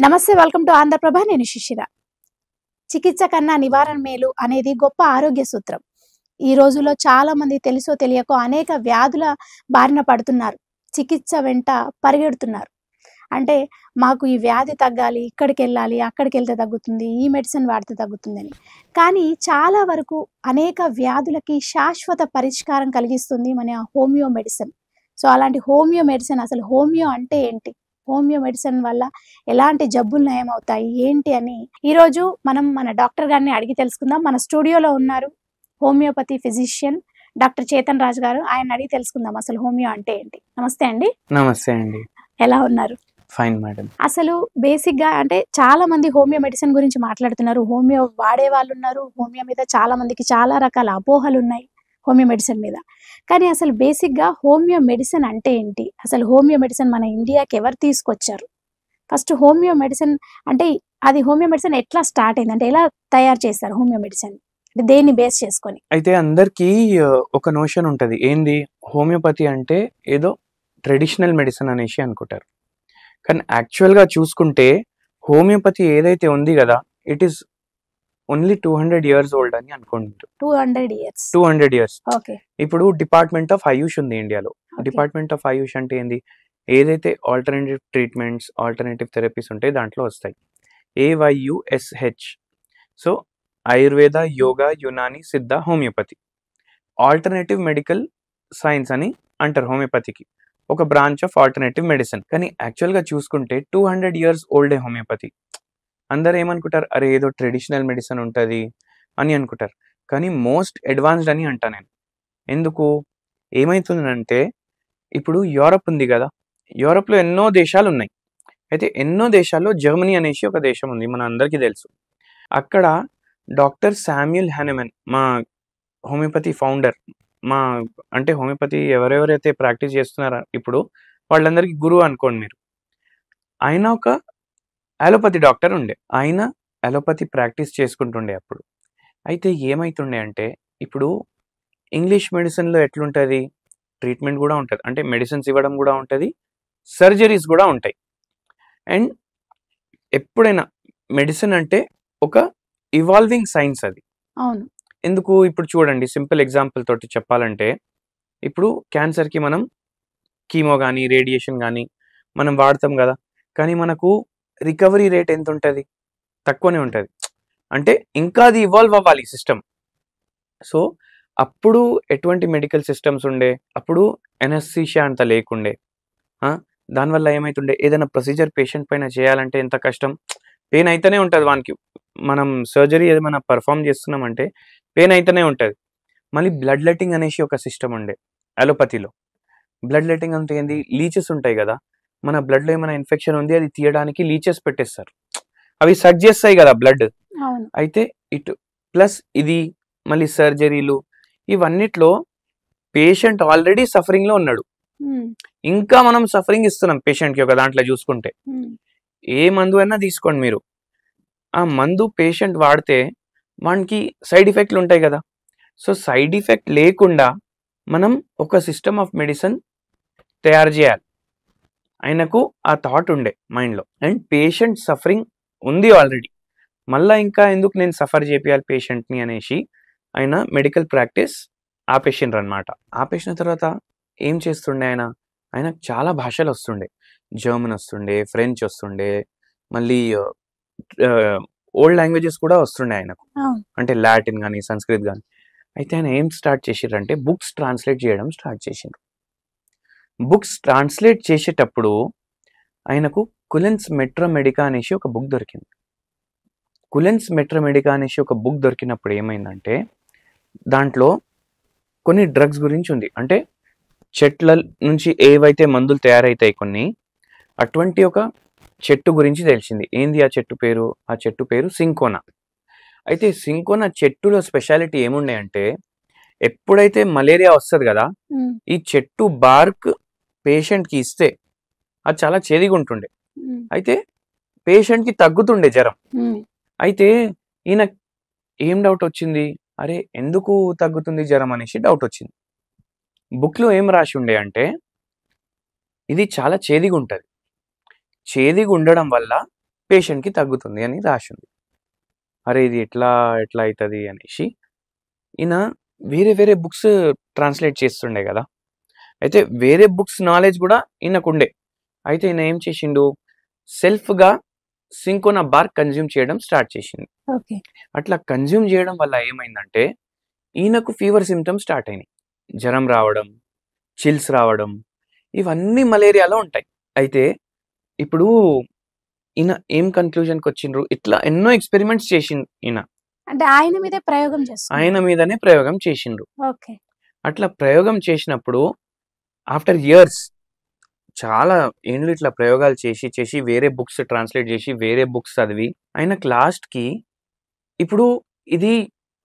నమస్తే, welcome to Andhraprabha. నేను శిశిర. చికిత్స కన్నా నివారణ మేలు అనేది గొప్ప ఆరోగ్య సూత్రం. ఈ రోజుల్లో చాలా మంది తెలుసో తెలియకో అనేక వ్యాధుల బారిన పడుతున్నారు. చికిత్స వెంట పరిగెడుతున్నారు. అంటే మాకు ఈ వ్యాధి తగ్గాలి, ఇక్కడికి వెళ్ళాలి, అక్కడికి వెళ్తే తగ్గుతుంది, ఈ మెడిసిన్ వాడితే తగ్గుతుందని. కానీ చాలా వరకు అనేక వ్యాధులకి శాశ్వత పరిష్కారం కలిగిస్తుంది మన హోమియో మెడిసిన్. సో అలాంటి హోమియో మెడిసిన్, అసలు హోమియో అంటే ఏంటి, హోమియో మెడిసిన్ వల్ల ఎలాంటి జబ్బులు నయమవుతాయి ఏంటి అని ఈరోజు మనం మన డాక్టర్ గారిని అడిగి తెలుసుకుందాం. మన స్టూడియోలో ఉన్నారు homeopathy physician doctor Chetan Raj గారు. ఆయన అడిగి తెలుసుకుందాం అసలు హోమియో అంటే ఏంటి. నమస్తే అండి. నమస్తే అండి. ఎలా ఉన్నారు? Fine madam. అసలు బేసిక్గా అంటే చాలా మంది హోమియో మెడిసిన్ గురించి మాట్లాడుతున్నారు. హోమియో వాడే వాళ్ళు ఉన్నారు. హోమియో మీద చాలా మందికి చాలా రకాల అపోహలు ఉన్నాయి హోమియో మెడిసిన్ మీద. కానీ అసలు బేసిక్గా హోమియో మెడిసిన్ అంటే ఏంటి, అసలు హోమియో మెడిసిన్ మన ఇండియాకి ఎవరు తీసుకొచ్చారు, ఫస్ట్ హోమియో మెడిసిన్ అంటే అది హోమియో మెడిసిన్ ఎట్లా స్టార్ట్ అయింది, అంటే ఎలా తయారు చేస్తారు హోమియో మెడిసిన్, అంటే దేన్ని బేస్ చేసుకొని? అయితే అందరికీ ఒక నోషన్ ఉంటుంది, ఏంది హోమియోపతి అంటే ఏదో ట్రెడిషనల్ మెడిసిన్ అనేసి అనుకుంటారు. కానీ యాక్చువల్గా చూసుకుంటే హోమియోపతి ఏదైతే ఉంది కదా, it is only 200 years old అని అనుకుంటారు. 200 years. ఓకే. ఇప్పుడు డిపార్ట్మెంట్ ఆఫ్ ఆయుష్ ఉంది ఇండియాలో. డిపార్ట్మెంట్ ఆఫ్ ఆయుష్ అంటే ఏంది, ఏదైతే ఆల్టర్నేటివ్ ట్రీట్మెంట్స్, ఆల్టర్నేటివ్ థెరపీస్ ఉంటాయి దాంట్లో వస్తాయి. AYUSH. సో ఆయుర్వేద, యోగా, యునాని, సిద్ధ, హోమియోపతి. ఆల్టర్నేటివ్ మెడికల్ సైన్స్ అని అంటారు హోమియోపతికి, ఒక బ్రాంచ్ ఆఫ్ ఆల్టర్నేటివ్ మెడిసిన్. కానీ యాక్చువల్గా చూసుకుంటే 200 years ఓల్డే హోమియోపతి. అందరు ఏమనుకుంటారు, అరే ఏదో ట్రెడిషనల్ మెడిసిన్ ఉంటుంది అని అనుకుంటారు. కానీ మోస్ట్ అడ్వాన్స్డ్ అని అంటా నేను. ఎందుకు, ఏమవుతుందంటే ఇప్పుడు యూరప్ ఉంది కదా, యూరప్లో ఎన్నో దేశాలు ఉన్నాయి. అయితే ఎన్నో దేశాల్లో జర్మనీ అనేసి ఒక దేశం ఉంది, మన అందరికీ తెలుసు. అక్కడ డాక్టర్ శామ్యూల్ హ్యానెమన్, మా హోమియోపతి ఫౌండర్, మా అంటే హోమియోపతి ఎవరెవరైతే ప్రాక్టీస్ చేస్తున్నారో ఇప్పుడు వాళ్ళందరికీ గురువు అనుకోండి మీరు. ఆయన ఒక అలోపతి డాక్టర్ ఉండే, ఆయన అలోపతి ప్రాక్టీస్ చేసుకుంటుండే అప్పుడు. అయితే ఏమవుతుండే అంటే ఇప్పుడు ఇంగ్లీష్ మెడిసిన్లో ఎట్లుంటుంది, ట్రీట్మెంట్ కూడా ఉంటుంది, అంటే మెడిసిన్స్ ఇవ్వడం కూడా ఉంటుంది, సర్జరీస్ కూడా ఉంటాయి. అండ్ ఎప్పుడైనా మెడిసిన్ అంటే ఒక ఇవాల్వింగ్ సైన్స్ అది. అవును. ఎందుకు, ఇప్పుడు చూడండి సింపుల్ ఎగ్జాంపుల్ తోటి చెప్పాలంటే, ఇప్పుడు క్యాన్సర్కి మనం కీమో కానీ రేడియేషన్ కానీ మనం వాడతాం కదా, కానీ మనకు రికవరీ రేట్ ఎంత ఉంటుంది, తక్కువనే ఉంటుంది. అంటే ఇంకా అది ఇవాల్వ్ అవ్వాలి సిస్టమ్. సో అప్పుడు ఎటువంటి మెడికల్ సిస్టమ్స్ ఉండే, అప్పుడు ఎనస్థీషియా అంత లేకుండే. దానివల్ల ఏమవుతుండే, ఏదైనా ప్రొసీజర్ పేషెంట్ పైన చేయాలంటే ఎంత కష్టం, పెయిన్ అయితేనే ఉంటుంది వానికి. మనం సర్జరీ ఏమైనా పర్ఫామ్ చేస్తున్నామంటే పెయిన్ అయితేనే ఉంటుంది. మళ్ళీ బ్లడ్ లెట్టింగ్ అనేసి ఒక సిస్టమ్ ఉండే అలోపతిలో. బ్లడ్ లెట్టింగ్ అంటే ఏంది, లీచెస్ ఉంటాయి కదా, మన బ్లడ్లో ఏమైనా ఇన్ఫెక్షన్ ఉంది అది తీయడానికి లీచెస్ పెట్టేస్తారు, అవి సక్ చేస్తాయి కదా బ్లడ్. అయితే ఇటు ప్లస్ ఇది మళ్ళీ సర్జరీలు, ఇవన్నిట్లో పేషెంట్ ఆల్రెడీ సఫరింగ్లో ఉన్నాడు, ఇంకా మనం సఫరింగ్ ఇస్తున్నాం పేషెంట్కి. ఒక దాంట్లో చూసుకుంటే ఏ మందు అయినా తీసుకోండి మీరు, ఆ మందు పేషెంట్ వాడితే వానికి సైడ్ ఎఫెక్ట్లు ఉంటాయి కదా. సో సైడ్ ఎఫెక్ట్ లేకుండా మనం ఒక సిస్టమ్ ఆఫ్ మెడిసిన్ తయారు చేయాలి. ఆయనకు ఆ థాట్ ఉండే మైండ్లో. అండ్ పేషెంట్ సఫరింగ్ ఉంది ఆల్రెడీ, మళ్ళీ ఇంకా ఎందుకు నేను సఫర్ చేయాలి పేషెంట్ని అనేసి ఆయన మెడికల్ ప్రాక్టీస్ ఆపేసిండ్రు అనమాట. ఆపేసిన తర్వాత ఏం చేస్తుండే ఆయనకు చాలా భాషలు వస్తుండే, జర్మన్ వస్తుండే, ఫ్రెంచ్ వస్తుండే, మళ్ళీ ఓల్డ్ లాంగ్వేజెస్ కూడా వస్తుండే ఆయనకు, అంటే లాటిన్ కానీ సంస్కృత్ కానీ. అయితే ఆయన ఏం స్టార్ట్ చేసిండ్రంటే బుక్స్ ట్రాన్స్లేట్ చేయడం స్టార్ట్ చేసిండ్రు. బుక్స్ ట్రాన్స్లేట్ చేసేటప్పుడు ఆయనకు కులెన్స్ మెట్రోమెడికా అనేసి ఒక బుక్ దొరికింది. కులెన్స్ మెట్రోమెడికా అనేసి ఒక బుక్ దొరికినప్పుడు ఏమైందంటే దాంట్లో కొన్ని డ్రగ్స్ గురించి ఉంది, అంటే చెట్ల నుంచి ఏవైతే మందులు తయారైతాయి కొన్ని, అటువంటి ఒక చెట్టు గురించి తెలిసింది. ఏంది ఆ చెట్టు పేరు, ఆ చెట్టు పేరు సింకోనా. అయితే సింకోనా చెట్టులో స్పెషాలిటీ ఏముండే అంటే, ఎప్పుడైతే మలేరియా వస్తుంది కదా, ఈ చెట్టు బార్క్ పేషెంట్కి ఇస్తే అది చాలా చేదుగా ఉంటుండే. అయితే పేషెంట్కి తగ్గుతుండే జ్వరం. అయితే ఈయన ఏం డౌట్ వచ్చింది, అరే ఎందుకు తగ్గుతుంది జ్వరం అనేసి డౌట్ వచ్చింది. బుక్లో ఏం రాసి ఉండే అంటే ఇది చాలా చేదుగా ఉంటుంది, చేదుగా ఉండడం వల్ల పేషెంట్‌కి తగ్గుతుంది అని రాసుంది. అరే! ఇది ఎట్లా అయితది అనేసి ఈయన వేరే వేరే బుక్స్ ట్రాన్స్‌లేట్ చేస్తుండే గదా! అయితే వేరే బుక్స్ నాలెడ్జ్ గూడా ఈయనకుండే. అయితే ఈయన ఏం చేసిండు, సెల్ఫ్‌గా సింకోనా బార్ కన్జ్యూమ్ చేయడం స్టార్ట్ చేసిండు. ఓకే. అట్లా కన్జ్యూమ్ చేయడం వల్ల ఏమైందంటే, ఈయనకు ఫీవర్ సింప్టమ్స్ స్టార్ట్ అయినాయి. జ్వరం రావడం, చిల్స్ రావడం, ఇవన్నీ మలేరియాలో ఉంటాయి. అయితే ఇప్పుడు ఈయన ఏం కన్‌క్లూజన్‌కొచ్చిండ్రు, ఇట్లా ఎన్నో ఎక్స్‌పెరిమెంట్స్ చేసిండు ఈయన. అంటే ఆయన మీదే ప్రయోగం చేస్తున్నారు. ఆయన మీదనే ప్రయోగం చేసిండ్రు. ఓకే. అట్లా ప్రయోగం చేసినప్పుడు ఆఫ్టర్ ఇయర్స్ చాలా ఏండ్లు ఇట్లా ప్రయోగాలు చేసి వేరే బుక్స్ ట్రాన్స్‌లేట్ చేసి, వేరే బుక్స్ చదివి ఆయనకు లాస్ట్‌కి ఇప్పుడు ఇది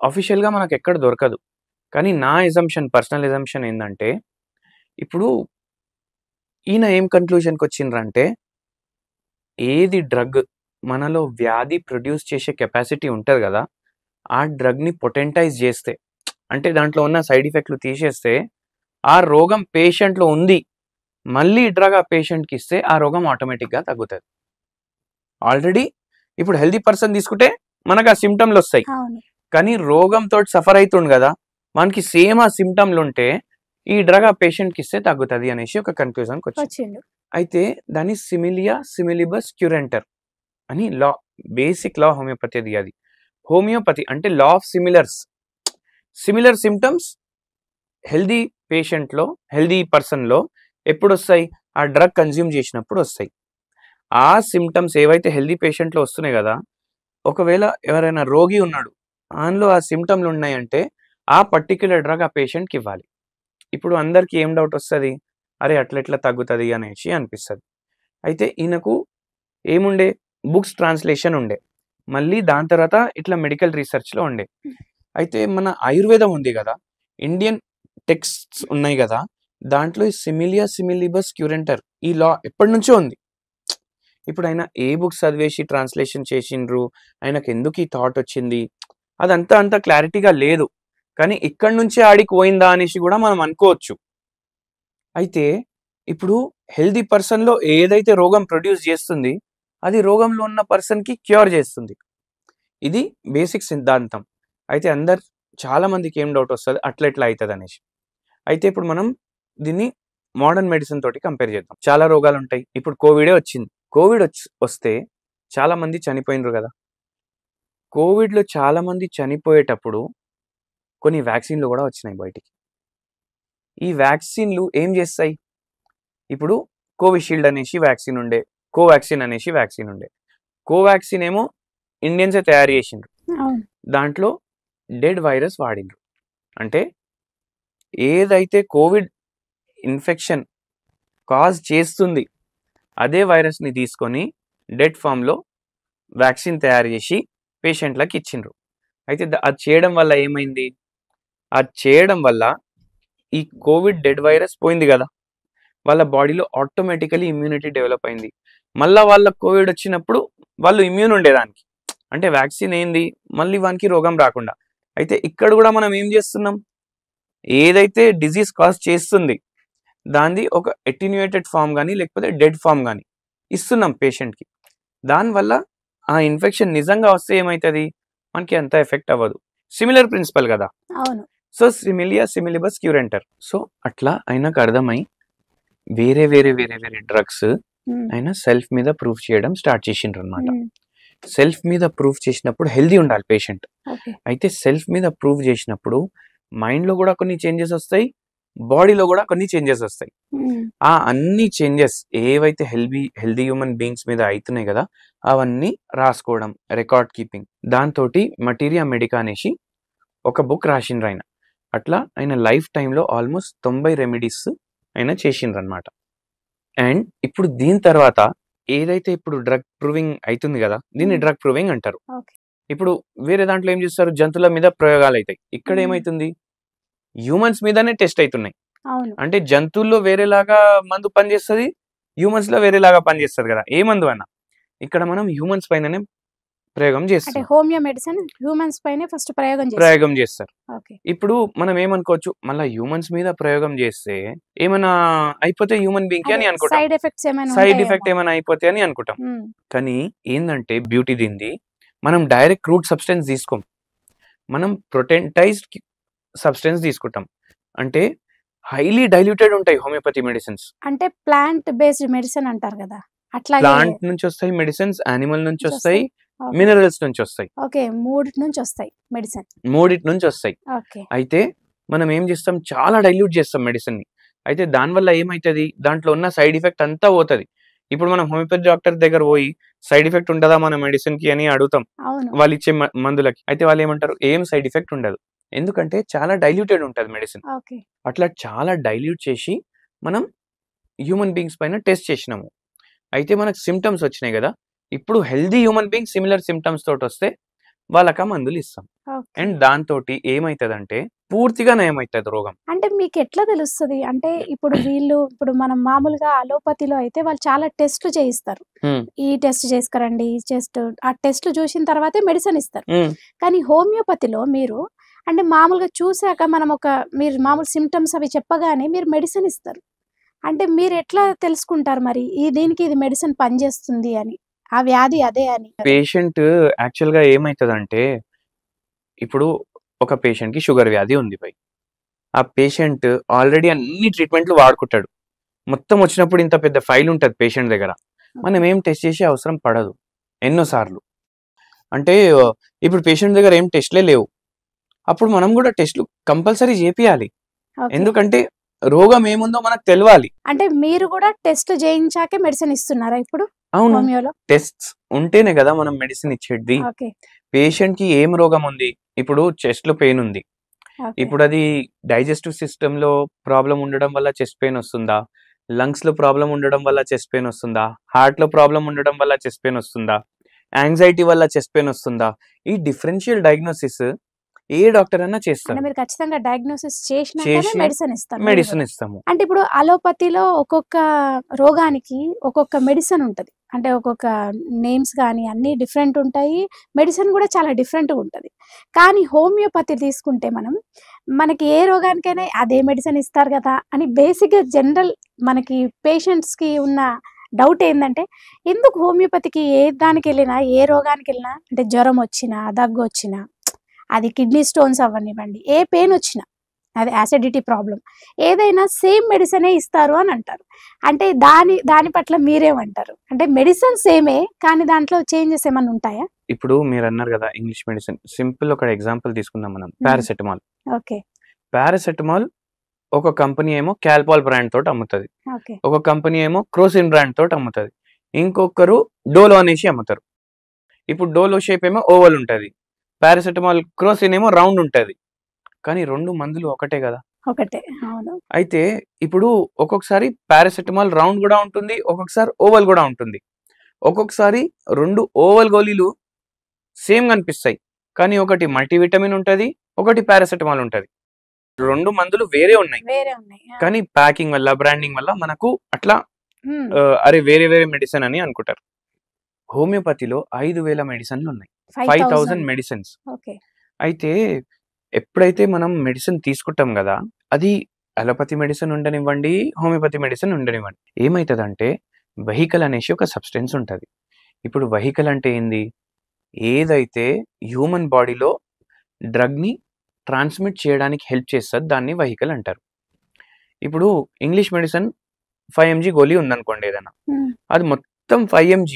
ఆఫిషియల్‌గా మనకెక్కడ దొరకదు. కానీ నా పర్సనల్ అజంప్షన్ ఏందంటే, ఇప్పుడు ఈయన ఏం కన్‌క్లూజన్‌కొచ్చిండ్రంటే, ఏది డ్రగ్ మనలో వ్యాధి ప్రొడ్యూస్ చేసే కెపాసిటీ ఉంటది గదా! ఆ డ్రగ్‌ని పొటెంటైజ్ జేస్తే, అంటే దాంట్లో ఉన్న సైడ్ ఎఫెక్ట్‌లు తీసేస్తే, ఆ రోగం పేషెంట్‌లో ఉంది. మళ్ళీ డ్రగ్ ఆ పేషెంట్‌కిస్తే ఆ రోగం ఆటోమేటిక్‌గా తగ్గుతది. ఆల్రెడీ ఇప్పుడు హెల్తీ పర్సన్ తీసుకుంటే మనకు ఆ సింప్టమ్‌లొస్తాయి. అవును. కానీ రోగంతోటి సఫర్ అయితుండు గదా! మనకి సేమ్ ఆ సింప్టమ్‌లుంటే ఈ డ్రగ్ ఆ పేషెంట్‌కిస్తే తగ్గుతది అనేసి ఒక కన్‌క్లూజన్‌కొచ్చింది. వచ్చిండు. అయితే దాన్ని సిమిలియా సిమిలిబస్ క్యురెంటర్ అని బేసిక్ లా హోమియోపతిది అది. హోమియోపతి అంటే law of similars. Similar symptoms healthy పేషెంట్‌లో, హెల్తీ పర్సన్‌లో ఎప్పుడొస్తాయి? ఆ డ్రగ్ కన్జ్యూమ్ చేసినప్పుడు ఒస్తాయి. ఆ సింప్టమ్స్ ఏవైతే హెల్తీ పేషెంట్‌లో వస్తున్నాయి గదా! ఒకవేళ ఎవరైనా రోగి ఉన్నాడు. ఆయనలో ఆ సింప్టమ్‌లు ఉన్నాయంటే ఆ పర్టిక్యులర్ డ్రగ్ ఆ పేషెంట్‌కి ఇవ్వాలి. ఇప్పుడు అందరికి ఏం డౌట్ ఒస్తది? అరే! అట్లెట్లా తగ్గుతది అనేసి అనిపిస్తది. అయితే ఈయనకు ఏముండే? బుక్స్ ట్రాన్స్‌లేషన్ ఉండే. మళ్ళీ దాని తర్వాత ఇట్లా మెడికల్ రిసర్చ్‌లో ఉండే. అయితే మన ఆయుర్వేదం ఉంది గదా! ఇండియన్ టెక్స్ట్స్ ఉన్నాయి గదా! దాంట్లో ఈ సిమిలియా సిమిలిబస్ క్యురెంటర్ ఈ లా ఎప్పటినుంచో ఉంది. ఇప్పుడు ఆయన ఏ బుక్స్ చదివేసి ట్రాన్స్‌లేషన్ చేసిండ్రు? ఆయనకెందుకు ఈ థాట్ వచ్చింది? అదంతా అంత క్లారిటీగా లేదు. కానీ ఇక్కడి నుంచే ఆడికి పోయిందా అనేసి గూడా మనం అనుకోవచ్చు. అయితే ఇప్పుడు హెల్తీ పర్సన్‌లో ఏదైతే రోగం ప్రొడ్యూస్ జేస్తుంది, అది రోగంలో ఉన్న పర్సన్‌కి క్యూర్ జేస్తుంది. ఇది బేసిక్ సిద్ధాంతం. అయితే చాలా మందికి ఏం డౌట్ వస్తది అట్లెట్లా అయితదనేసి. అయితే ఇప్పుడు మనం దీన్ని మోడర్న్ మెడిసిన్ తోటి కంపేర్ చేద్దాం. చాలా రోగాలుంటాయి. ఇప్పుడు కోవిడే వచ్చింది. వస్తే చాలా మంది చనిపోయినరు గదా! కోవిడ్‌లో చాలా మంది చనిపోయేటప్పుడు కొన్ని వ్యాక్సిన్‌లు గూడా వచ్చినాయి బయటికి. ఈ వ్యాక్సిన్‌లు ఏం జేస్తాయి? ఇప్పుడు కోవిషీల్డ్ అనేసి వ్యాక్సిన్ ఉండే. కోవాక్సిన్ అనేసి వ్యాక్సిన్ ఉండే. కోవాక్సిన్ ఏమో ఇండియన్సే తయారు జేసిండ్రు. అవును. దాంట్లో డెడ్ వైరస్ వాడిండ్రు. అంటే ఏదైతే కోవిడ్ ఇన్ఫెక్షన్ కాజ్ చేస్తుంది, అదే వైరస్‌ని తీసుకొని డెడ్ ఫార్మ్‌లో వ్యాక్సిన్ తయారు జేసి పేషెంట్‌లకి ఇచ్చిండ్రు. అయితే అది చేయడం వల్ల ఏమైంది? అది చేయడం వల్ల ఈ కోవిడ్ డెడ్ వైరస్ పోయింది గదా! వాళ్ళ బాడీలో ఆటోమేటికల్లీ ఇమ్యూనిటీ డెవలప్ అయింది. మళ్ళా వాళ్ళకి కోవిడ్ వచ్చినప్పుడు వాళ్ళు ఇమ్యూన్ ఉండేదానికి. అంటే వ్యాక్సిన్ ఏంది? మళ్ళీ వానికి రోగం రాకుండా. అయితే ఇక్కడ గూడా మనం ఏం జేస్తున్నాం? ఏదైతే డిసీజ్ కాజ్ చేస్తుంది, దానిది ఒక అటెన్యూయేటెడ్ ఫార్మ్ గాని, లేకపోతే డెడ్ ఫార్మ్ గాని ఇస్తున్నాం పేషెంట్‌కి. దానివల్ల ఆ ఇన్ఫెక్షన్ నిజంగా వస్తే ఏమైతది? మనకి అంత ఎఫెక్ట్ అవ్వదు. సిమిలర్ ప్రిన్సిపల్ గదా! అవును. So, similia సిమిలిబస్ క్యురెంటర్. సో, అట్లా ఆయనకు అర్థమై వేరే డ్రగ్స్ హ్మ్. ఆయన సెల్ఫ్ మీద ప్రూవ్ చేయడం స్టార్ట్ చేసిండ్రనమాట. హ్మ్. సెల్ఫ్ మీద ప్రూవ్ చేసినప్పుడు హెల్తీ ఉండాలి పేషెంట్. ఓకే. అయితే సెల్ఫ్ మీద ప్రూవ్ చేసినప్పుడు మైండ్‌లో గూడా కొన్ని చేంజెస్ ఒస్తాయి. బాడీలో గూడా కొన్ని చేంజెస్ ఒస్తాయి. హ్మ్. ఆ అన్ని చేంజెస్ ఏవైతే హెల్తీ హ్యూమన్ బీయింగ్స్ మీద అయితున్నాయి గదా! అవన్నీ రాసుకోవడం, రికార్డ్ కీపింగ్. దాంతోటి మటీరియా మెడికా అనేసి ఒక బుక్ రాసిండ్రాయన. అట్లా ఆయన లైఫ్ టైమ్‌లో ఆల్‌మోస్ట్ 90 రెమెడీస్ ఆయన చేసిండ్రనమాట. అండ్ ఇప్పుడు దీని తర్వాత ఏదైతే ఇప్పుడు డ్రగ్ ప్రూవింగ్ అయితుంది గదా! దీన్ని హ్మ్. డ్రగ్ ప్రూవింగ్ అంటారు. ఓకే. ఇప్పుడు వేరే దాంట్లో ఏం చేస్తారు? జంతువుల మీద ప్రయోగాలైతాయి. ఇక్కడ హ్మ్. ఏమైతుంది? హ్యూమన్స్ మీదనే టెస్ట్ అయితున్నాయి. అవును. అంటే జంతువుల్లో వేరేలాగా మందు పనిచేస్తది. హ్యూమన్స్‌లో వేరేలాగా పనిచేస్తది గదా! ఏ మందు అయినా. ఇక్కడ మనం హ్యూమన్స్ పైననే ప్రయోగం అంటే చేస్తాం. హోమియో మెడిసిన్ హ్యూమన్స్ పైనే ఫస్ట్ ప్రయోగం చేస్తారు. ఓకే. ఇప్పుడు మనం ఏమనుకోవచ్చు, మళ్ళా హ్యూమన్స్ మీద ప్రయోగం చేస్తే ఏమైనా అయిపోతే హ్యూమన్ బీయింగ్‌కి అని అనుకుంటాం. సైడ్ ఎఫెక్ట్స్ ఏమైనా సైడ్ ఉంటాయేమో. ఎఫెక్ట్ ఏమైనా అయిపోతే అని అనుకుంటాం. కానీ ఏందంటే బ్యూటీ దీనిది, మనం డైరెక్ట్ రూట్ సబ్స్టెన్స్ తీసుకోం. మనం ప్రొటెంటైజ్డ్ సబ్స్టెన్స్ తీసుకుంటాం. అంటే హైలీ డైల్యూటెడ్ ఉంటాయి హోమియోపతి మెడిసిన్స్. అంటే ప్లాంట్ బేస్డ్ మెడిసిన్ అంటారు కదా, అట్లాగే ప్లాంట్ నుంచి వస్తాయి మెడిసిన్స్, యానిమల్ నుంచి వస్తాయి, ఓకే. మినరల్స్ నుంచి వస్తాయి. ఓకే, మూడిటి నుంచి వస్తాయి మెడిసిన్. మూడిటి నుంచి వస్తాయి. ఓకే. అయితే మనం ఏం చేస్తాం, చాలా డైల్యూట్ చేస్తాం మెడిసిన్ ని. అయితే దానివల్ల ఏమైతుంది, దాంట్లో ఉన్న సైడ్ ఎఫెక్ట్ అంతా పోతుంది. ఇప్పుడు మనం హోమియోపతి డాక్టర్ దగ్గర పోయి సైడ్ ఎఫెక్ట్ ఉండదా మన మెడిసిన్ కి అని అడుగుతాం, అవును. వాళ్ళు ఇచ్చే మందులకి. అయితే వాళ్ళు ఏమంటారు, ఏం సైడ్ ఎఫెక్ట్ ఉండదు, ఎందుకంటే చాలా డైల్యూటెడ్ ఉంటుంది మెడిసిన్. ఓకే. అట్లా చాలా డైల్యూట్ చేసి మనం హ్యూమన్ బీయింగ్స్ పైన టెస్ట్ చేసినాము. అయితే మనకు సిమ్టమ్స్ వచ్చినాయి కదా, ఇప్పుడు healthy human being similar symptoms తోటి వస్తే వాళ్ళకి మందులు ఇస్తాం. ఓకే. అండ్ దాంతో ఏమైతుందంటే పూర్తిగా నయమవుతుంది రోగం. అంటే మీకు ఎట్లా తెలుస్తుంది? అంటే ఇప్పుడు మనం మామూలుగా అలోపతిలో అయితే వాళ్ళు చాలా టెస్ట్లు చేయిస్తారు. ఈ టెస్ట్ చేసుకురండి, ఈ టెస్ట్, ఆ టెస్ట్లు చూసిన తర్వాతే మెడిసిన్ ఇస్తారు. కానీ హోమియోపతిలో మీరు అంటే మామూలుగా చూసాక మీరు మామూలు సిమ్టమ్స్ అవి చెప్పగానే మీరు మెడిసిన్ ఇస్తారు. అంటే మీరు ఎట్లా తెలుసుకుంటారు మరి దీనికి ఇది మెడిసిన్ పనిచేస్తుంది అని, ఆ వ్యాధి అదే అని? పేషెంట్ యాక్చువల్ గా ఏమైతుందంటే, ఇప్పుడు ఒక పేషెంట్ కి షుగర్ వ్యాధి ఉంది పై, ఆ పేషెంట్ ఆల్రెడీ అన్ని ట్రీట్మెంట్లు వాడుకుంటాడు. మొత్తం వచ్చినప్పుడు ఇంత పెద్ద ఫైల్ ఉంటుంది పేషెంట్ దగ్గర, మనం ఏం టెస్ట్ చేసే అవసరం పడదు ఎన్నోసార్లు. అంటే ఇప్పుడు పేషెంట్ దగ్గర ఏం టెస్ట్లే లేవు, అప్పుడు మనం కూడా టెస్ట్లు కంపల్సరీ చేపియాలి. ఎందుకంటే రోగం ఏముందో మనకు తెలియాలి. అంటే మీరు కూడా టెస్ట్ చేయించాకే మెడిసిన్ ఇస్తున్నారా ఇప్పుడు? అవును, హోమియోలో టెస్ట్స్ ఉంటేనే కదా మనం మెడిసిన్ ఇచ్చేది. పేషెంట్ కి ఏం రోగం ఉంది, ఇప్పుడు చెస్ట్ లో పెయిన్ ఉంది, ఇప్పుడు అది డైజెస్టివ్ సిస్టమ్ లో ప్రాబ్లం ఉండడం వల్ల చెస్ట్ పెయిన్ వస్తుందా, లంగ్స్ లో ప్రాబ్లం ఉండడం వల్ల చెస్ట్ పెయిన్ వస్తుందా, హార్ట్ లో ప్రాబ్లం ఉండడం వల్ల చెస్ట్ పెయిన్ వస్తుందా, యాంగ్జైటీ వల్ల చెస్ట్ పెయిన్ వస్తుందా, ఈ డిఫరెన్షియల్ డయాగ్నోసిస్ ఏ డాక్టర్ అన్నా చేస్తారు. మీరు ఖచ్చితంగా డయాగ్నోసిస్ చేసి మెడిసిన్ ఇస్తాము. అంటే ఇప్పుడు అలోపతిలో ఒక్కొక్క రోగానికి ఒక్కొక్క మెడిసిన్ ఉంటది, అంటే ఒక్కొక్క నేమ్స్ కానీ అన్ని డిఫరెంట్ ఉంటాయి, మెడిసిన్ కూడా చాలా డిఫరెంట్గా ఉంటుంది. కానీ హోమియోపతి తీసుకుంటే మనకి ఏ రోగానికైనా అదే మెడిసిన్ ఇస్తారు కదా అని బేసిక్గా జనరల్ మనకి పేషెంట్స్కి ఉన్న డౌట్ ఏంటంటే, ఎందుకు హోమియోపతికి ఏ దానికి వెళ్ళినా ఏ రోగానికి వెళ్ళినా, అంటే జ్వరం వచ్చినా, దగ్గు వచ్చినా, అది కిడ్నీ స్టోన్స్ అవ్వనివ్వండి, ఏ పెయిన్ వచ్చినా, అది యాసిడిటీ ప్రాబ్లం, ఏదైనా సేమ్ మెడిసినే ఇస్తారు అని అంటారు. అంటే దాని పట్ల మీరేమంటారు? అంటే మెడిసిన్ సేమే కానీ దాంట్లో చేంజెస్ ఏమైనా ఉంటాయా? ఇప్పుడు మీరు అన్నారు కదా ఇంగ్లీష్ మెడిసిన్, సింపుల్ ఒక ఎగ్జాంపుల్ తీసుకుందాం మనం, పారాసెటమాల్. ఓకే. పారాసెటమాల్ ఒక కంపెనీ ఏమో క్యాల్పాల్ బ్రాండ్ తోటి అమ్ముతుంది, ఒక కంపెనీ ఏమో క్రోసిన్ బ్రాండ్ తోటి అమ్ముతుంది, ఇంకొకరు డోలో అనేసి అమ్ముతారు. ఇప్పుడు డోలో షేప్ ఏమో ఓవల్ ఉంటుంది, పారాసెటమాల్ క్రోసిన్ ఏమో రౌండ్ ఉంటుంది. కానీ రెండు మందులు ఒకటే కదా. ఒకటే. అవును. అయితే ఇప్పుడు ఒక్కొక్కసారి పారాసెటమాల్ రౌండ్ కూడా ఉంటుంది, ఒక్కొక్కసారి ఓవల్ కూడా ఉంటుంది. ఒక్కొక్కసారి రెండు ఓవల్ గోళీలు సేమ్ కనిపిస్తాయి, కానీ ఒకటి మల్టీవిటమిన్ ఉంటుంది, ఒకటి పారాసెటమాల్ ఉంటుంది. రెండు మందులు వేరే ఉన్నాయి, కానీ ప్యాకింగ్ వల్ల బ్రాండింగ్ వల్ల మనకు అట్లా అరే వేరే వేరే మెడిసిన్ అని అనుకుంటారు. హోమియోపతిలో 5,000 మెడిసిన్లు ఉన్నాయి, 5,000 మెడిసిన్స్. అయితే ఎప్పుడైతే మనం మెడిసిన్ తీసుకుంటాం కదా, అది అలోపతి మెడిసిన్ ఉండనివ్వండి, హోమియోపతి మెడిసిన్ ఉండనివ్వండి, ఏమవుతుందంటే వెహికల్ అనేసి ఒక సబ్స్టెన్స్ ఉంటుంది. ఇప్పుడు వెహికల్ అంటే ఏంది, ఏదైతే హ్యూమన్ బాడీలో డ్రగ్ని ట్రాన్స్మిట్ చేయడానికి హెల్ప్ చేస్తుంది దాన్ని వెహికల్ అంటారు. ఇప్పుడు ఇంగ్లీష్ మెడిసిన్ 5 mg గోళీ ఉందనుకోండి ఏదైనా, అది మొత్తం 5 mg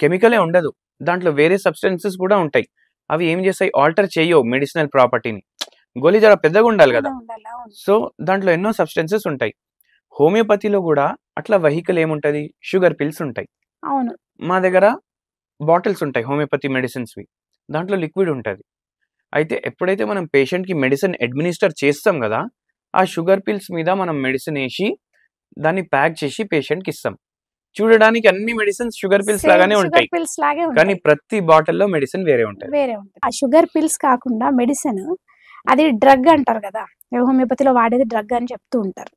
కెమికలే ఉండదు, దాంట్లో వేరే సబ్స్టెన్సెస్ కూడా ఉంటాయి. అవి ఏం చేస్తాయి, ఆల్టర్ చేయవు మెడిసినల్ ప్రాపర్టీని. గోళీ జర పెద్దగా ఉండాలి కదా, సో దాంట్లో ఎన్నో సబ్స్టెన్సెస్ ఉంటాయి. హోమియోపతిలో కూడా అట్లా వెహికల్ ఏముంటది, షుగర్ పిల్స్ ఉంటాయి. అవును, మా దగ్గర బాటిల్స్ ఉంటాయి హోమియోపతి మెడిసిన్స్వి, దాంట్లో లిక్విడ్ ఉంటుంది. అయితే ఎప్పుడైతే మనం పేషెంట్కి మెడిసిన్ అడ్మినిస్టర్ చేస్తాం కదా, ఆ షుగర్ పిల్స్ మీద మనం మెడిసిన్ వేసి దాన్ని ప్యాక్ చేసి పేషెంట్కి ఇస్తాం. చూడడానికి అన్ని మెడిసిన్స్ షుగర్ పిల్స్ లాగానే ఉంటాయి, కానీ ప్రతి బాటిల్లో మెడిసిన్ వేరే ఉంటుంది. ఆ షుగర్ పిల్స్ కాకుండా మెడిసిన్ అది డ్రగ్ అంటారు కదా, హోమియోపతిలో వాడేది డ్రగ్ అని చెప్తూ ఉంటారు.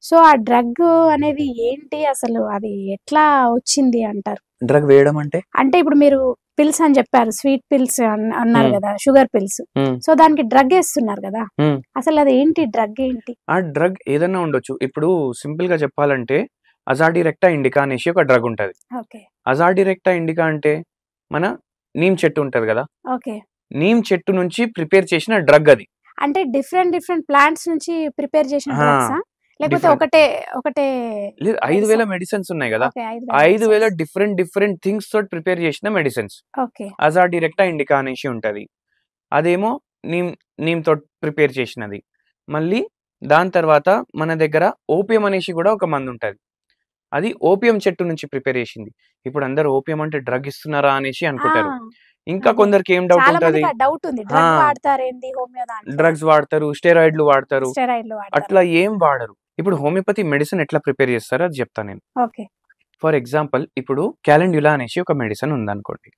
సో ఆ డ్రగ్ అనేది ఏంటి, అసలు అది ఎట్లా వచ్చింది అంటారు? డ్రగ్ వేయడం అంటే అంటే ఇప్పుడు మీరు పిల్స్ అని చెప్పారు, స్వీట్ పిల్స్ అన్నారు ఉమ్, కదా, షుగర్ పిల్స్. ఉమ్, సో దానికి డ్రగ్ వేస్తున్నారు కదా, ఉమ్. అసలు అది ఏంటి, డ్రగ్ ఏంటి? ఆ డ్రగ్ ఏదన్నా ఉండొచ్చు. ఇప్పుడు సింపుల్ గా చెప్పాలంటే అజాడిరెక్టా ఇండికా అనేసి ఒక డ్రగ్ ఉంటది. ఓకే. అజాడిరెక్టా ఇండికా అంటే మన నీమ్ చెట్టు ఉంటది కదా, ఓకే. నీమ్ చెట్టు నుంచి ప్రిపేర్ చేసిన డ్రగ్ అది. అంటే డిఫరెంట్ డిఫరెంట్ ప్లాంట్స్ నుంచి ప్రిపేర్ చేసిన ఆ, డ్రగ్సా, లేకపోతే డిఫరెంట్ ఒకటే ఒకటే లేదు, 5,000 మెడిసిన్స్ ఉన్నాయి కదా, ఓకే, 5,000 డిఫరెంట్ డిఫరెంట్ థింగ్స్ తోటి ప్రిపేర్ చేసిన మెడిసిన్స్. ఓకే. అజాడిరెక్టా ఇండికా అనేసి ఉంటది. అదేమో నీమ్ నీమ్ తోటి ప్రిపేర్ చేసినది. మళ్ళీ దాని తర్వాత మన దగ్గర ఓపియం అనేసి కూడా ఒక మందు ఉంటది. అది ఓపియం చెట్టు నుంచి ప్రిపేర్ చేసింది. ఇప్పుడు అందరూ ఓపియం అంటే డ్రగ్ ఇస్తున్నారా అనేసి అనుకుంటారు. ఇంకా అదే. కొందరికి ఏం డౌట్ చాలా ఉంటది, మందికి ఆ డౌట్ ఉంది, ఆ, డ్రగ్ వాడతారేంది హోమియో దాంట్లో, డ్రగ్స్ వాడతారు, స్టెరాయిడ్లు వాడతారు, స్టెరాయిడ్లు వాడతారు. అట్లా ఏం వాడరు. ఇప్పుడు హోమియోపతి మెడిసిన్ ఎట్లా ప్రిపేర్ చేస్తారో అది చెప్తా నేను. ఓకే. ఫర్ ఎగ్జాంపుల్ ఇప్పుడు క్యాలెండ్యులా అనేసి ఒక మెడిసిన్ ఉందనుకోండి.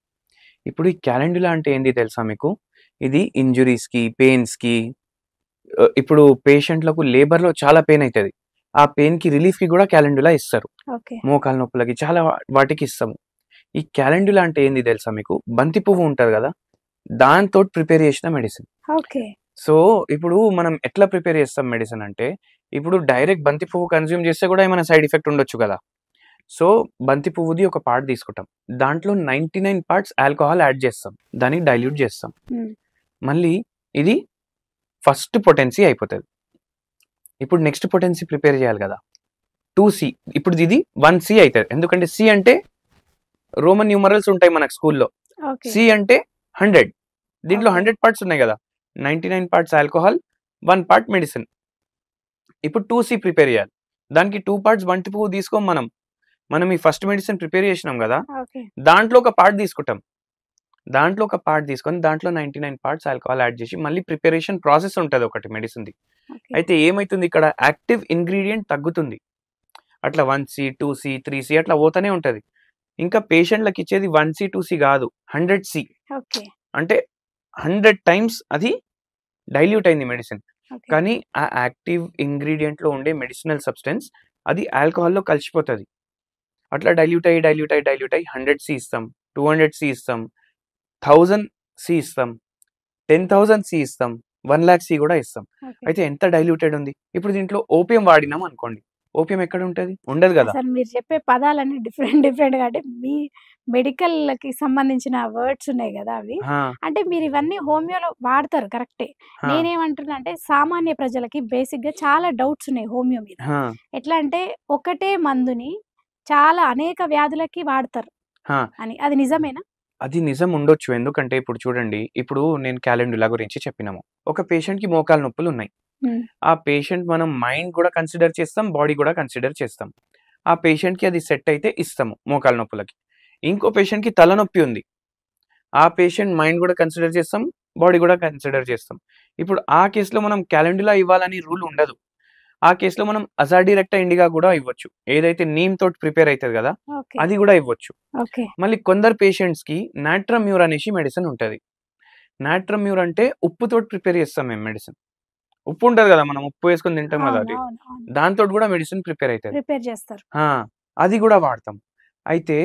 ఇప్పుడు ఈ క్యాలెండ్యులా అంటే ఏంది తెలుసా మీకు? ఇది ఇంజురీస్ కి, పెయిన్స్ కి, ఇప్పుడు పేషెంట్లకు లేబర్ లో చాలా పెయిన్ అవుతుంది, ఆ పెయిన్ కి రిలీఫ్ కి కూడా క్యాలెండ్యులా ఇస్తారు. ఓకే. మోకాల నొప్పులకి చాలా వాటికి ఇస్తాము. ఈ క్యాలెండ్యులా అంటే ఏంది తెలుసా మీకు? బంతి పువ్వు ఉంటది కదా, దాంతో ప్రిపేర్ చేసిన మెడిసిన్. ఓకే. సో ఇప్పుడు మనం ఎట్లా ప్రిపేర్ చేస్తాం మెడిసిన్ అంటే, ఇప్పుడు డైరెక్ట్ బంతి పువ్వు కన్జ్యూమ్ చేస్తే కూడా ఏమైనా సైడ్ ఎఫెక్ట్ ఉండొచ్చు కదా. సో బంతి పువ్వుది ఒక పార్ట్ తీసుకుంటాం, దాంట్లో 99 పార్ట్స్ ఆల్కహాల్ యాడ్ చేస్తాం, దానికి డైల్యూట్ చేస్తాం. మళ్ళీ ఇది ఫస్ట్ పొటెన్సీ అయిపోతుంది. ఇప్పుడు నెక్స్ట్ పొటెన్సీ ప్రిపేర్ చేయాలి కదా, 2C. ఇప్పుడు ఇది 1C అవుతుంది, ఎందుకంటే సి అంటే రోమన్ న్యూమరల్స్ ఉంటాయి మనకు స్కూల్లో. ఓకే. సి అంటే 100, దీంట్లో Okay. 100 పార్ట్స్ ఉన్నాయి కదా, 99 పార్ట్స్ ఆల్కహాల్, 1 పార్ట్ మెడిసిన్. ఇప్పుడు 2C ప్రిపేర్ చేయాలి, దానికి 2 పార్ట్స్ బంతి పువ్వు తీసుకోం మనం ఈ ఫస్ట్ మెడిసిన్ ప్రిపేర్ చేసినాం కదా, ఓకే. దాంట్లో ఒక పార్ట్ తీసుకుంటాం, దాంట్లో ఒక పార్ట్ తీసుకొని దాంట్లో 99 పార్ట్స్ ఆల్కహాల్ యాడ్ చేసి మళ్ళీ ప్రిపరేషన్ ప్రాసెస్ ఉంటుంది ఒకటి మెడిసిన్ది. ఓకే. అయితే ఏమైతుంది, ఇక్కడ యాక్టివ్ ఇంగ్రీడియంట్ తగ్గుతుంది, అట్లా 1C 2C 3C అట్లా పోతూనే ఉంటుంది. ఇంకా పేషెంట్లకు ఇచ్చేది 1C 2C కాదు, 100C. ఓకే. అంటే 100 టైమ్స్ అది డైల్యూట్ అయింది మెడిసిన్. ఓకే. కానీ ఆ యాక్టివ్ ఇంగ్రీడియంట్ లో ఉండే మెడిసినల్ సబ్స్టెన్స్ అది ఆల్కహాల్లో కలిసిపోతుంది. అట్లా డైల్యూట్ అయ్యి 100C ఇస్తాం, 200C ఇస్తాం, 1000C ఇస్తాం, 10,000C ఇస్తాం, 1,00,000C కూడా ఇస్తాం. ఓకే. అయితే ఎంత డైల్యూటెడ్ ఉంది. ఇప్పుడు దీంట్లో ఓపియం వాడినాం అనుకోండి, ఓపియం ఎక్కడ ఉంటది? ఉండదు కదా. అసలు మీరు చెప్పే పదాలన్నీ డిఫరెంట్ డిఫరెంట్ గా, అంటే మీ మెడికల్ కి సంబంధించిన వర్డ్స్ ఉన్నాయి కదా అవి, ఆ, అంటే మీరు ఇవన్నీ హోమియోలో వాడతారు కరెక్టే. ఆ, నేనేమంటున్నా అంటే సామాన్య ప్రజలకి బేసిక్ గా చాలా డౌట్స్ ఉన్నాయి హోమియో మీద. ఆ, ఎట్లా అంటే ఒకటే మందుని చాలా అనేక వ్యాధులకి వాడతారు ఆ. అని, అది నిజమేనా? అది నిజం ఉండొచ్చు, ఎందుకంటే ఇప్పుడు చూడండి, ఇప్పుడు నేను క్యాలెండులా గురించి చెప్పినాము. ఒక పేషెంట్ కి మోకాలు నొప్పులు ఉన్నాయి, ఆ పేషెంట్ మనం మైండ్ కూడా కన్సిడర్ చేస్తాం, బాడీ కూడా కన్సిడర్ చేస్తాం. ఆ పేషెంట్ కి అది సెట్ అయితే ఇస్తాము మోకాల నొప్పులకి. ఇంకో పేషెంట్ కి తలనొప్పి ఉంది, ఆ పేషెంట్ మైండ్ కూడా కన్సిడర్ చేస్తాం, బాడీ కూడా కన్సిడర్ చేస్తాం. ఇప్పుడు ఆ కేసులో మనం క్యాలెండులా ఇవ్వాలని రూల్ ఉండదు, ఆ కేసులో మనం అజాడిరెక్టా ఇండిగా కూడా ఇవ్వచ్చు, ఏదైతే నీమ్ తోటి ప్రిపేర్ అవుతుంది కదా ఓకే. అది కూడా ఇవ్వచ్చు. ఓకే. మళ్ళీ కొందరు పేషెంట్స్ కి నాట్రమ్యూర్ అనేసి మెడిసిన్ ఉంటుంది. నాట్రమ్యూర్ అంటే ఉప్పుతోటి ప్రిపేర్ చేస్తాం మేము మెడిసిన్. ఉప్పు ఉంటుంది కదా, మనం ఉప్పు వేసుకొని తింటాం కదా, అది దాంతో కూడా మెడిసిన్ ప్రిపేర్ అవుతుంది, ప్రిపేర్ చేస్తారు. అది కూడా వాడతాం. అయితే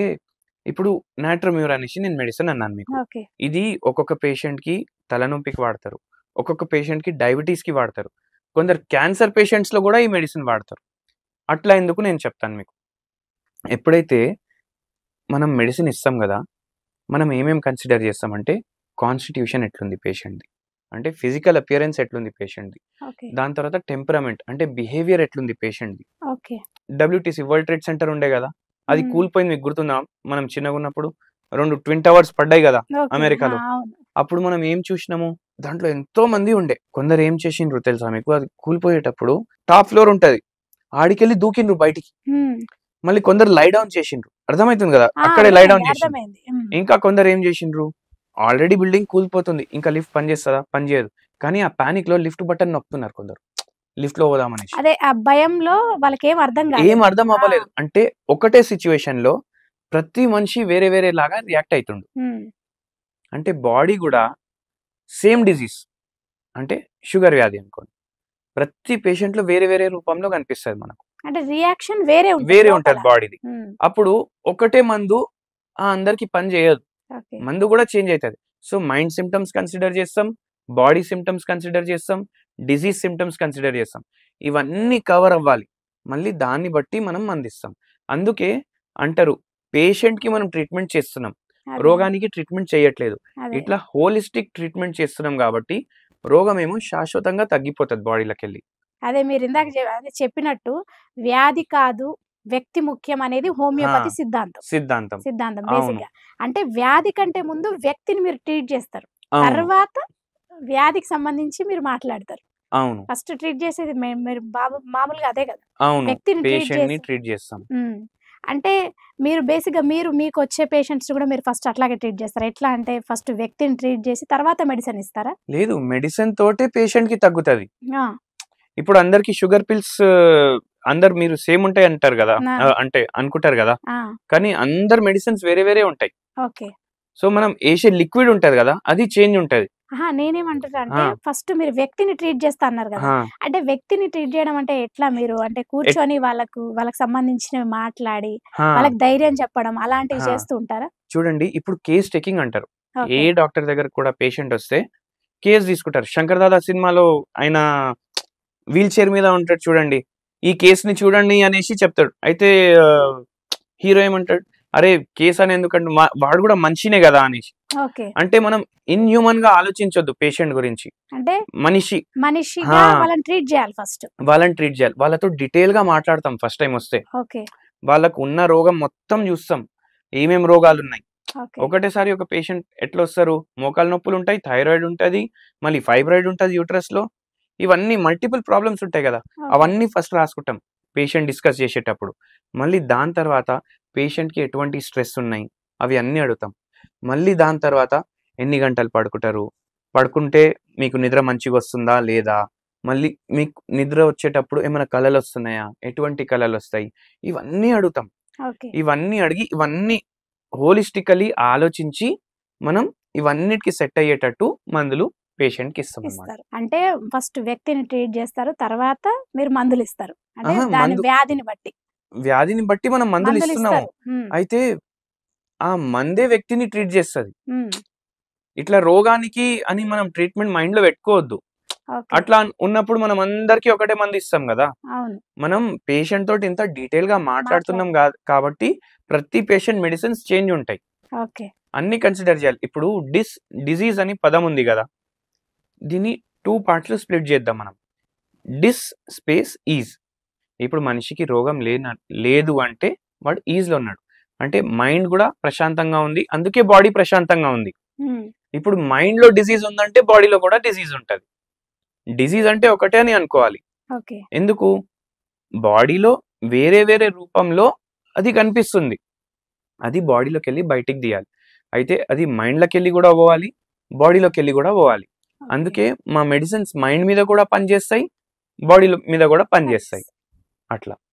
ఇప్పుడు నాట్రమ్యూర్ అనేసి నేను మెడిసిన్ అన్నాను మీకు, ఓకే. ఇది ఒక్కొక్క పేషెంట్ కి తలనొప్పికి వాడతారు, ఒక్కొక్క పేషెంట్ కి డయాబెటీస్ కి వాడతారు, కొందరు క్యాన్సర్ పేషెంట్స్ లో కూడా ఈ మెడిసిన్ వాడతారు. అట్లా ఎందుకు నేను చెప్తాను మీకు. ఎప్పుడైతే మనం మెడిసిన్ ఇస్తాం కదా, మనం ఏమేమి కన్సిడర్ చేస్తామంటే కాన్స్టిట్యూషన్ ఎట్లుంది పేషెంట్ది, అంటే ఫిజికల్ అపియరెన్స్ ఎట్లుంది పేషెంట్ది, ఓకే. దాని తర్వాత టెంపరమెంట్ అంటే బిహేవియర్ ఎట్లుంది పేషెంట్ది. Okay. WTC world trade centre ఉండే కదా, అది మ్మ్. కూలిపోయింది, మీకు గుర్తుందా? మనం చిన్నగా ఉన్నప్పుడు 2 ట్విన్ టవర్స్ పడ్డాయి కదా ఓకే. అమెరికాలో. అవును. అప్పుడు మనం ఏం చూసినాము, దాంట్లో ఎంతో మంది ఉండే. కొందరు ఏం చేసిండ్రు తెలుసా మీకు, అది కూలిపోయేటప్పుడు టాప్ ఫ్లోర్ ఉంటది, ఆడికెళ్ళి దూకిండ్రు బయటికి. మళ్ళీ కొందరు లై డౌన్ చేసిండ్రు, అర్థమవుతుంది కదా, అక్కడే లై డౌన్ చేసిండ్రు. అర్థమైంది. ఇంకా కొందరు ఏం చేసిండ్రు, ఆల్రెడీ బిల్డింగ్ కూలిపోతుంది, ఇంకా లిఫ్ట్ పనిచేస్తుందా, పనిచేయదు, కానీ ఆ పానిక్ లో లిఫ్ట్ బటన్ నొక్కుతున్నారు కొందరు, లిఫ్ట్ లో పోదామనేసి. అదే ఆ భయంలో వాళ్ళకి ఏం అర్థం ఏం కాలేదు. అర్థం అవ్వలేదు. అంటే ఒకటే సిచ్యువేషన్ లో ప్రతి మనిషి వేరే వేరే లాగా రియాక్ట్ అవుతుండు. అంటే బాడీ కూడా సేమ్ డిజీజ్, అంటే షుగర్ వ్యాధి అనుకోండి, ప్రతి పేషెంట్ లో వేరే వేరే రూపంలో కనిపిస్తుంది మనకు, అంటే రియాక్షన్ వేరే వేరే ఉంటుంది బాడీది. అప్పుడు ఒకటే మందు అందరికి పని చేయదు. ఓకే. మందు కూడా చేంజ్ అవుతుంది. సో మైండ్ సిమ్టమ్స్ కన్సిడర్ చేస్తాం, బాడీ సిమ్టమ్స్ కన్సిడర్ చేస్తాం, డిజీజ్ సిమ్టమ్స్ కన్సిడర్ చేస్తాం. ఇవన్నీ కవర్ అవ్వాలి. మళ్ళీ దాన్ని బట్టి మనం మందిస్తాం. అందుకే అంటారు పేషెంట్కి మనం ట్రీట్మెంట్ చేస్తున్నాం, అదే. రోగానికి ట్రీట్మెంట్ చేయట్లేదు. అదే. ఇట్లా హోలిస్టిక్ ట్రీట్మెంట్ చేస్తున్నాం కాబట్టి రోగం ఏమో శాశ్వతంగా తగ్గిపోతుంది బాడీలోకి వెళ్ళి. అదే మీరు ఇందాక అదే చెప్పినట్టు వ్యాధి కాదు వ్యక్తి ముఖ్యం అనేది హోమియోపతి సిద్ధాంతం. సిద్ధాంతం సిద్ధాంతం అవును బేసిక్‌గా. అంటే వ్యాధి కంటే ముందు వ్యక్తిని మీరు ట్రీట్ చేస్తారు. అవును తర్వాత వ్యాధికి సంబంధించి మీరు మాట్లాడతారు. అవును ఫస్ట్ ట్రీట్ చేసేది మీరు మామూలుగా అదే కదా! అవును వ్యక్తిని ట్రీట్ పేషెంట్ ని చేసి ట్రీట్ చేస్తాం. అంటే మీరు బేసిక్‌గా మీకొచ్చే పేషెంట్స్ కూడా మీరు ఫస్ట్ అట్లాగే ట్రీట్ చేస్తారా? ఎట్లా అంటే ఫస్ట్ వ్యక్తిని ట్రీట్ చేసి తర్వాత మెడిసిన్ ఇస్తారా? లేదు, మెడిసిన్ తోటే పేషెంట్ కి తగ్గుతుంది. ఆ! ఇప్పుడు అందరికి షుగర్ పిల్స్ అందరు మీరు సేమ్ ఉంటాయి అంటారు కదా, నా అంటే అనుకుంటారు కదా, ఆ! కానీ అందరు మెడిసిన్స్ వేరే వేరే ఉంటాయి. ఓకే. సో మనం వేసే లిక్విడ్ ఉంటది కదా, అది చేంజ్ ఉంటది. నేనేమంటున్నా అంటే ఆ, ఫస్ట్ మీరు వ్యక్తిని ట్రీట్ చేస్తా అన్నారు కదా! ఆ, అంటే వ్యక్తిని ట్రీట్ చేయడం అంటే ఎట్లా మీరు అంటే ఎట్- కూర్చొని వాళ్ళకి సంబంధించినవి మాట్లాడి, ఆ, వాళ్ళకి ధైర్యం చెప్పడం అలాంటివి ఆ. చేస్తూ ఉంటారా? చూడండి, ఇప్పుడు కేస్ టేకింగ్ అంటారు. ఏ ఓకే. డాక్టర్ దగ్గర కూడా పేషెంట్ వస్తే కేస్ తీసుకుంటారు. శంకర్ దాదా సినిమాలో ఆయన వీల్ చైర్ మీద ఉంటాడు చూడండి, ఈ కేసుని చూడండి అనేసి చెప్తాడు. అయితే హీరో ఏమంటాడు, అరే కేసు అని ఎందుకంటే వాడు కూడా మనిషినే కదా అనేసి. ఓకే. అంటే మనం ఇన్హ్యూమన్ గా ఆలోచించొద్దు పేషెంట్ గురించి. అంటే మనిషిగా ఆ వాళ్ళని ట్రీట్ చేయాలి ఫస్ట్. వాళ్ళని ట్రీట్ చేయాలి. వాళ్ళతో డీటెయిల్ గా మాట్లాడతాం ఫస్ట్ టైం వస్తే. ఓకే. వాళ్ళకు ఉన్న రోగం మొత్తం చూస్తాం, ఏమేం రోగాలు ఉన్నాయి. ఓకే. ఒకటేసారి ఒక పేషెంట్ ఎట్లా వస్తారు, మోకాలు నొప్పులు ఉంటాయి, థైరాయిడ్ ఉంటది, మళ్ళీ ఫైబ్రాయిడ్ ఉంటది యూట్రస్ లో, ఇవన్నీ మల్టిపుల్ ప్రాబ్లమ్స్ ఉంటాయి కదా, ఓకే. అవన్నీ ఫస్ట్ రాసుకుంటాం పేషెంట్ డిస్కస్ చేసేటప్పుడు. మళ్ళీ దాని తర్వాత పేషెంట్కి ఎటువంటి స్ట్రెస్ ఉన్నాయి అవి అన్నీ అడుగుతాం. మళ్ళీ దాని తర్వాత ఎన్ని గంటలు పడుకుంటారు, పడుకుంటే మీకు నిద్ర మంచిగా వస్తుందా లేదా, మళ్ళీ మీకు నిద్ర వచ్చేటప్పుడు ఏమైనా కళలు వస్తున్నాయా, ఎటువంటి కళలు వస్తాయి, ఇవన్నీ అడుగుతాం. ఓకే. ఇవన్నీ అడిగి ఇవన్నీ హోలిస్టికలీ ఆలోచించి మనం ఇవన్నిటికి సెట్ అయ్యేటట్టు మందులు పేషెంట్కి ఇస్తాం అన్నమాట. ఇస్తారు. అంటే ఫస్ట్ వ్యక్తిని ట్రీట్ చేస్తారు. తర్వాత మీరు మందులు ఇస్తారు. అంటే ఆహా, దాని మందు వ్యాధిని బట్టి వ్యాధిని బట్టి మనం మందులు మందులు ఇస్తున్నాము. ఇస్తారు. అయితే ఆ మందే వ్యక్తిని ట్రీట్ చేస్తుంది. హ్మ్. ఇట్లా రోగానికి అని మనం ట్రీట్మెంట్ మైండ్ లో పెట్టుకోవద్దు. ఓకే. అట్లా ఉన్నప్పుడు మనం అందరికీ ఒకటే మందు ఇస్తాం కదా. అవును. మనం పేషెంట్ తోటి ఇంత డీటెయిల్ గా మాట్లాడుతున్నాం కాబట్టి ప్రతి పేషెంట్ మెడిసిన్స్ చేంజ్ ఉంటాయి, ఓకే. అన్ని కన్సిడర్ చేయాలి. ఇప్పుడు డిజీజ్ అని పదం ఉంది కదా, దీన్ని 2 పార్ట్స్ లో స్ప్లిట్ చేద్దాం మనం. డిస్ స్పేస్ ఈజ్. ఇప్పుడు మనిషికి రోగం లేదు అంటే వాడు ఈజ్ లో ఉన్నాడు, అంటే మైండ్ కూడా ప్రశాంతంగా ఉంది, అందుకే బాడీ ప్రశాంతంగా ఉంది. హ్మ్. ఇప్పుడు మైండ్ లో డిజీజ్ ఉందంటే బాడీలో కూడా డిజీజ్ ఉంటది. డిజీజ్ అంటే ఒకటే అని అనుకోవాలి. ఓకే. ఎందుకు, బాడీలో వేరే వేరే రూపంలో అది కనిపిస్తుంది, అది బాడీలోకి వెళ్ళి బయటికి తీయాలి. అయితే అది మైండ్లోకి వెళ్ళి కూడా పోవాలి, బాడీలోకి వెళ్ళి కూడా పోవాలి. ఓకే. అందుకే మా మెడిసిన్స్ మైండ్ మీద కూడా పనిచేస్తాయి, బాడీ మీద కూడా పనిచేస్తాయి. అట్లా